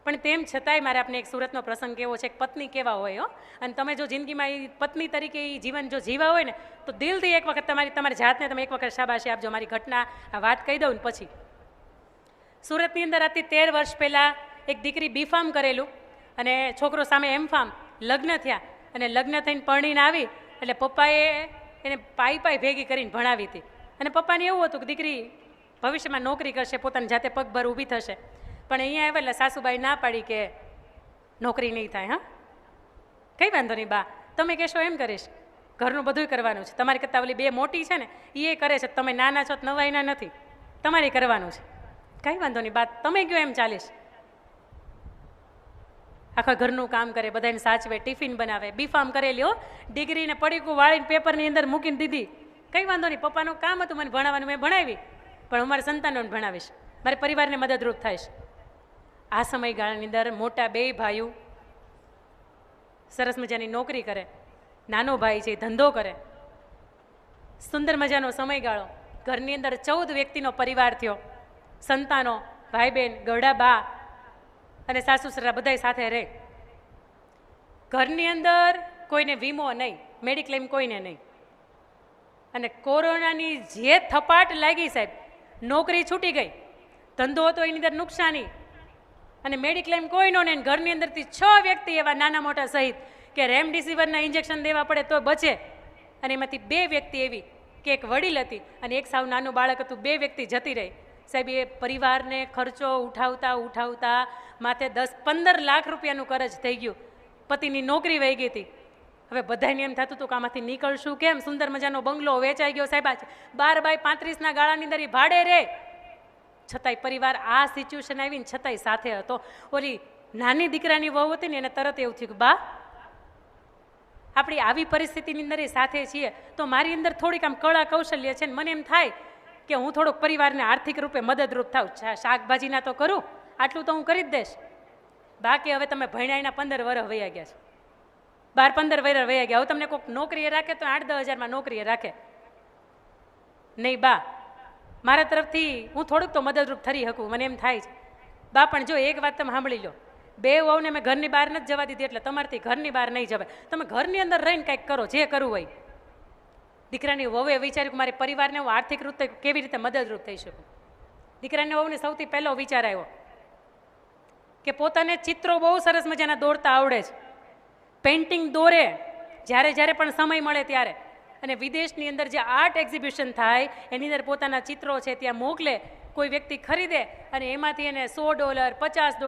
પણ તેમ છતાંય મારે આપને એક સુરતનો પ્રસંગ કેવો છે, પત્ની કેવા હોય હો, અને તમે જો જિંદગીમાં એ પત્ની તરીકે એ જીવન જો જીવા હોય ને તો દિલથી એક વખત તમારી જાતને તમે એક વખત શાબાશી આપજો. મારી ઘટના આ વાત કહી દઉં ને પછી. સુરતની અંદર આજથી 13 વર્ષ પહેલાં એક દીકરી બીફાર્મ કરેલું અને છોકરો સામે એમફાર્મ, લગ્ન થયા અને લગ્ન થઈને પરણીને આવી એટલે પપ્પાએ એને પાઈ ભેગી કરીને ભણાવી હતી. અને પપ્પાને એવું હતું કે દીકરી ભવિષ્યમાં નોકરી કરશે, પોતાની જાતે પગભર ઊભી થશે. પણ અહીંયા આવે એટલે સાસુબાઈ ના પાડી કે નોકરી નહીં થાય. હા, કંઈ વાંધો નહીં બા, તમે કહેશો એમ કરીશ, ઘરનું બધું કરવાનું છે. તમારી કરતાં ઓલી 2 મોટી છે ને એ કરે છે, તમે નાના છો નવાઈના નથી, તમારે કરવાનું છે. કંઈ વાંધો નહીં બા, તમે કહો એમ ચાલીશ. આખા ઘરનું કામ કરે, બધાને સાચવે, ટિફિન બનાવે, બીફાર્મ કરેલી હો, ડિગ્રીને પડીકું વાળીને પેપરની અંદર મૂકીને દીધી. કંઈ વાંધો નહીં, પપ્પાનું કામ હતું મને ભણાવવાનું, મેં ભણાવી, પણ હું મારા સંતાનોને ભણાવીશ, મારે પરિવારને મદદરૂપ થઈશ. આ સમયગાળાની અંદર મોટા 2 ભાઈઓ સરસ મજાની નોકરી કરે, નાનો ભાઈ છે ધંધો કરે. સુંદર મજાનો સમયગાળો, ઘરની અંદર 14 વ્યક્તિનો પરિવાર થયો, સંતાનો, ભાઈ બહેન, ગરડા બા અને સાસુ સસરા બધાય સાથે રહે. ઘરની અંદર કોઈને વીમો નહીં, મેડિક્લેમ કોઈને નહીં. અને કોરોનાની જે થપાટ લાગી સાહેબ, નોકરી છૂટી ગઈ, ધંધો હતો એની અંદર નુકસાની, અને મેડિક્લેમ કોઈનો નહીં. ઘરની અંદરથી 6 વ્યક્તિ એવા નાના મોટા સહિત કે રેમડેસિવિરના ઇન્જેક્શન દેવા પડે તો બચે. અને એમાંથી 2 વ્યક્તિ એવી કે એક વડીલ હતી અને એક સાવ નાનું બાળક હતું. 2 વ્યક્તિ જતી રહી સાહેબ. એ પરિવારને ખર્ચો ઉઠાવતા માથે 10-15 લાખ રૂપિયાનું કરજ થઈ ગયું. પતિની નોકરી વહી ગઈ હતી. હવે બધાને એમ થતું હતું કે આમાંથી નીકળશું કેમ. સુંદર મજાનો બંગલો વેચાઈ ગયો સાહેબ, 12 બાય 35ના ગાળાની અંદર એ ભાડે રહે. છતાંય પરિવાર આ સિચ્યુએશન આવીને છતાંય સાથે હતો. ઓલી નાની દીકરાની વહુ હતી ને એને તરત એવું થયું કે બા, આપણી આવી પરિસ્થિતિની અંદર એ સાથે છીએ તો મારી અંદર થોડીક આમ કળા કૌશલ્ય છે ને મને એમ થાય કે હું થોડોક પરિવારને આર્થિક રૂપે મદદરૂપ થાઉં. શાકભાજીના તો કરું, આટલું તો હું કરી જ દઈશ. બાકી હવે તમે ભણ્યાના 15 વર્ષ વયા ગયા છે, 12-15 વર્ષ વયા ગયા. હવે તમને કોઈક નોકરીએ રાખે તો 8-10 હજારમાં નોકરીએ રાખે નહીં. બા, મારા તરફથી હું થોડુંક તો મદદરૂપ થઈ શકું, મને એમ થાય છે. બા પણ જો એક વાત તમે સાંભળી લો, 2 વહુને મેં ઘરની બહાર નથી જવા દીધી એટલે તમારાથી ઘરની બહાર નહીં જવાય. તમે ઘરની અંદર રહીને કંઈક કરો, જે કરવું હોય. દીકરાની વહુએ વિચાર્યું કે મારે પરિવારને હું આર્થિક રીતે કેવી રીતે મદદરૂપ થઈ શકું. દીકરાની વહુને સૌથી પહેલો વિચાર આવ્યો કે પોતાને ચિત્રો બહુ સરસ મજાના દોરતા આવડે છે, પેઇન્ટિંગ દોરે જ્યારે પણ સમય મળે ત્યારે. અને વિદેશની અંદર જે આર્ટ એક્ઝિબિશન થાય એની અંદર પોતાના ચિત્રો છે ત્યાં મોકલે, કોઈ વ્યક્તિ ખરીદે અને એમાંથી એને $100, $50